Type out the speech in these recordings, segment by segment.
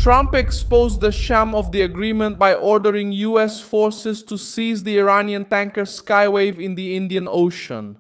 Trump exposed the sham of the agreement by ordering US forces to seize the Iranian tanker Skywave in the Indian Ocean.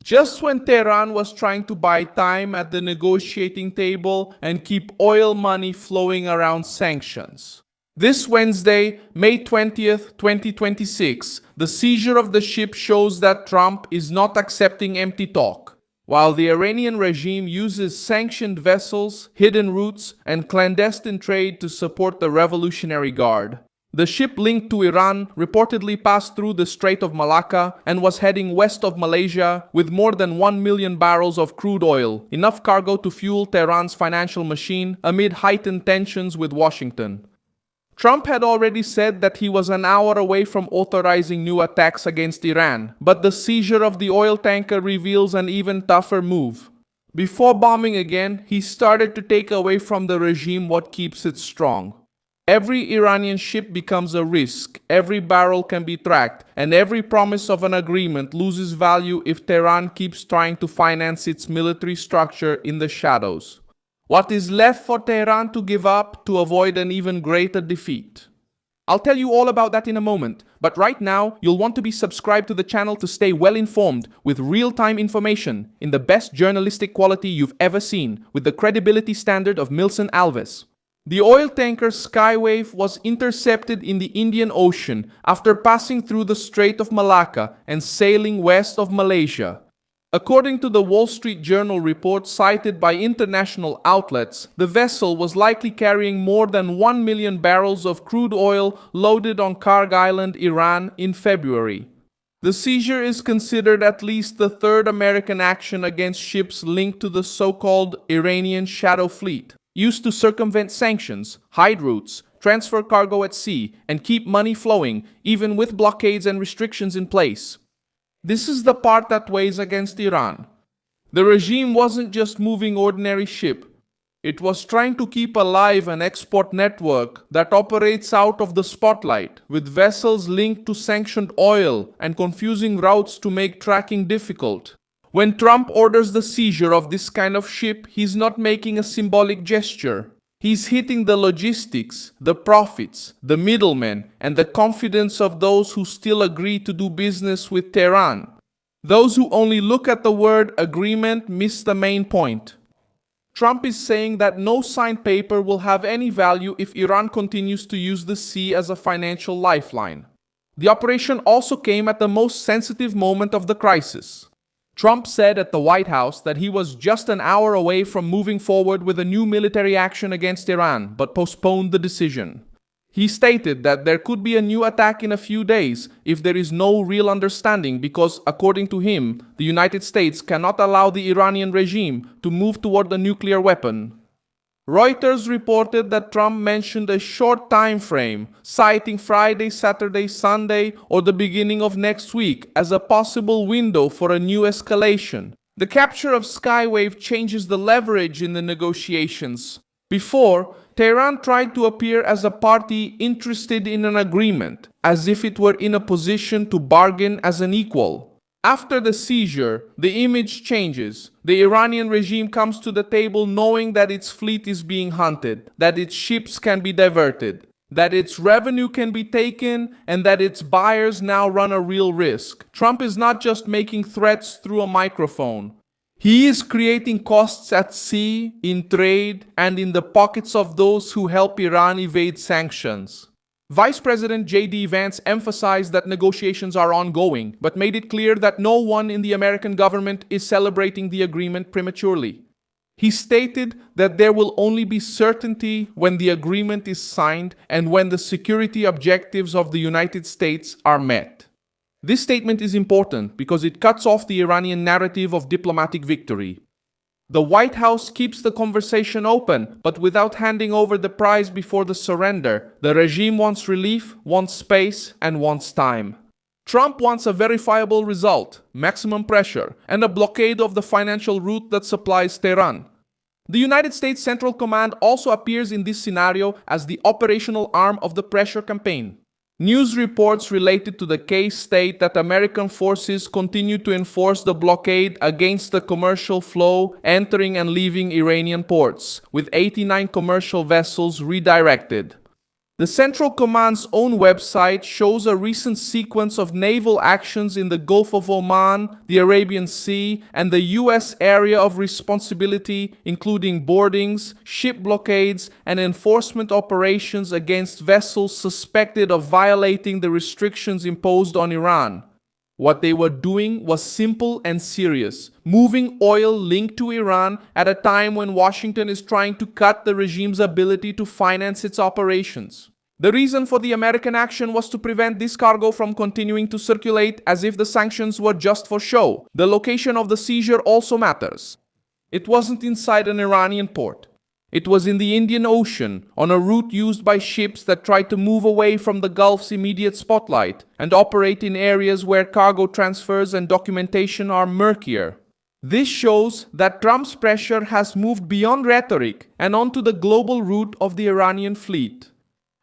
Just when Tehran was trying to buy time at the negotiating table and keep oil money flowing around sanctions. This Wednesday, May 20th, 2026, the seizure of the ship shows that Trump is not accepting empty talk. While the Iranian regime uses sanctioned vessels, hidden routes, and clandestine trade to support the Revolutionary Guard. The ship linked to Iran reportedly passed through the Strait of Malacca and was heading west of Malaysia with more than 1 million barrels of crude oil, enough cargo to fuel Tehran's financial machine amid heightened tensions with Washington. Trump had already said that he was an hour away from authorizing new attacks against Iran, but the seizure of the oil tanker reveals an even tougher move. Before bombing again, he started to take away from the regime what keeps it strong. Every Iranian ship becomes a risk, every barrel can be tracked, and every promise of an agreement loses value if Tehran keeps trying to finance its military structure in the shadows. What is left for Tehran to give up to avoid an even greater defeat? I'll tell you all about that in a moment, but right now you'll want to be subscribed to the channel to stay well informed with real-time information in the best journalistic quality you've ever seen with the credibility standard of Milson Alves. The oil tanker Skywave was intercepted in the Indian Ocean after passing through the Strait of Malacca and sailing west of Malaysia. According to the Wall Street Journal report cited by international outlets, the vessel was likely carrying more than 1 million barrels of crude oil loaded on Karg Island, Iran, in February. The seizure is considered at least the third American action against ships linked to the so-called Iranian shadow fleet, used to circumvent sanctions, hide routes, transfer cargo at sea, and keep money flowing, even with blockades and restrictions in place. This is the part that weighs against Iran. The regime wasn't just moving ordinary ship. It was trying to keep alive an export network that operates out of the spotlight, with vessels linked to sanctioned oil and confusing routes to make tracking difficult. When Trump orders the seizure of this kind of ship, he's not making a symbolic gesture. He's hitting the logistics, the profits, the middlemen, and the confidence of those who still agree to do business with Tehran. Those who only look at the word agreement miss the main point. Trump is saying that no signed paper will have any value if Iran continues to use the sea as a financial lifeline. The operation also came at the most sensitive moment of the crisis. Trump said at the White House that he was just an hour away from moving forward with a new military action against Iran, but postponed the decision. He stated that there could be a new attack in a few days if there is no real understanding because, according to him, the United States cannot allow the Iranian regime to move toward the nuclear weapon. Reuters reported that Trump mentioned a short time frame, citing Friday, Saturday, Sunday, or the beginning of next week as a possible window for a new escalation. The capture of Skywave changes the leverage in the negotiations. Before, Tehran tried to appear as a party interested in an agreement, as if it were in a position to bargain as an equal. After the seizure, the image changes. The Iranian regime comes to the table knowing that its fleet is being hunted, that its ships can be diverted, that its revenue can be taken, and that its buyers now run a real risk. Trump is not just making threats through a microphone. He is creating costs at sea, in trade, and in the pockets of those who help Iran evade sanctions. Vice President J.D. Vance emphasized that negotiations are ongoing, but made it clear that no one in the American government is celebrating the agreement prematurely. He stated that there will only be certainty when the agreement is signed and when the security objectives of the United States are met. This statement is important because it cuts off the Iranian narrative of diplomatic victory. The White House keeps the conversation open, but without handing over the prize before the surrender. The regime wants relief, wants space, and wants time. Trump wants a verifiable result, maximum pressure, and a blockade of the financial route that supplies Tehran. The United States Central Command also appears in this scenario as the operational arm of the pressure campaign. News reports related to the case state that American forces continue to enforce the blockade against the commercial flow entering and leaving Iranian ports, with 89 commercial vessels redirected. The Central Command's own website shows a recent sequence of naval actions in the Gulf of Oman, the Arabian Sea, and the U.S. area of responsibility, including boardings, ship blockades, and enforcement operations against vessels suspected of violating the restrictions imposed on Iran. What they were doing was simple and serious, moving oil linked to Iran at a time when Washington is trying to cut the regime's ability to finance its operations. The reason for the American action was to prevent this cargo from continuing to circulate as if the sanctions were just for show. The location of the seizure also matters. It wasn't inside an Iranian port. It was in the Indian Ocean, on a route used by ships that tried to move away from the Gulf's immediate spotlight and operate in areas where cargo transfers and documentation are murkier. This shows that Trump's pressure has moved beyond rhetoric and onto the global route of the Iranian fleet.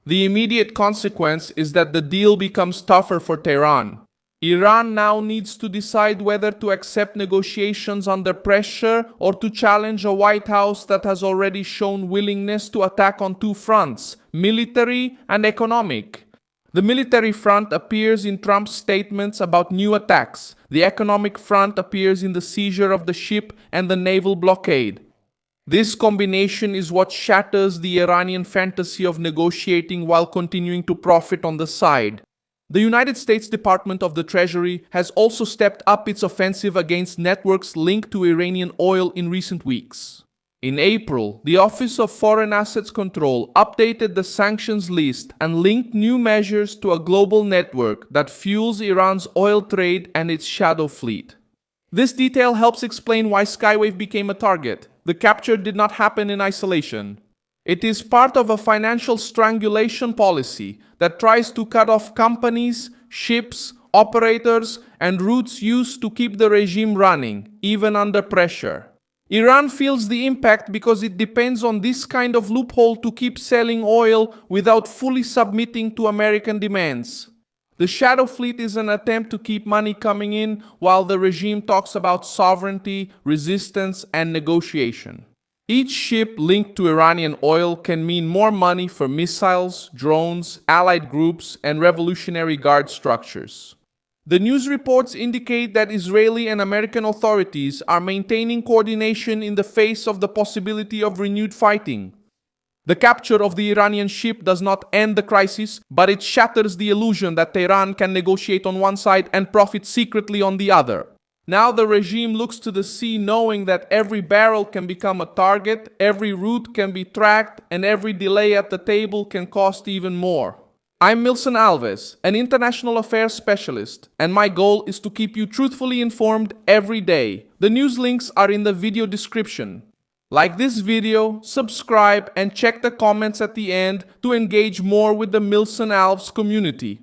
The immediate consequence is that the deal becomes tougher for Tehran. Iran now needs to decide whether to accept negotiations under pressure or to challenge a White House that has already shown willingness to attack on two fronts, military and economic. The military front appears in Trump's statements about new attacks. The economic front appears in the seizure of the ship and the naval blockade. This combination is what shatters the Iranian fantasy of negotiating while continuing to profit on the side. The United States Department of the Treasury has also stepped up its offensive against networks linked to Iranian oil in recent weeks. In April, the Office of Foreign Assets Control updated the sanctions list and linked new measures to a global network that fuels Iran's oil trade and its shadow fleet. This detail helps explain why Skywave became a target. The capture did not happen in isolation. It is part of a financial strangulation policy that tries to cut off companies, ships, operators, and routes used to keep the regime running, even under pressure. Iran feels the impact because it depends on this kind of loophole to keep selling oil without fully submitting to American demands. The shadow fleet is an attempt to keep money coming in while the regime talks about sovereignty, resistance, and negotiation. Each ship linked to Iranian oil can mean more money for missiles, drones, allied groups, and Revolutionary Guard structures. The news reports indicate that Israeli and American authorities are maintaining coordination in the face of the possibility of renewed fighting. The capture of the Iranian ship does not end the crisis, but it shatters the illusion that Tehran can negotiate on one side and profit secretly on the other. Now the regime looks to the sea knowing that every barrel can become a target, every route can be tracked, and every delay at the table can cost even more. I'm Milson Alves, an international affairs specialist, and my goal is to keep you truthfully informed every day. The news links are in the video description. Like this video, subscribe, and check the comments at the end to engage more with the Milson Alves community.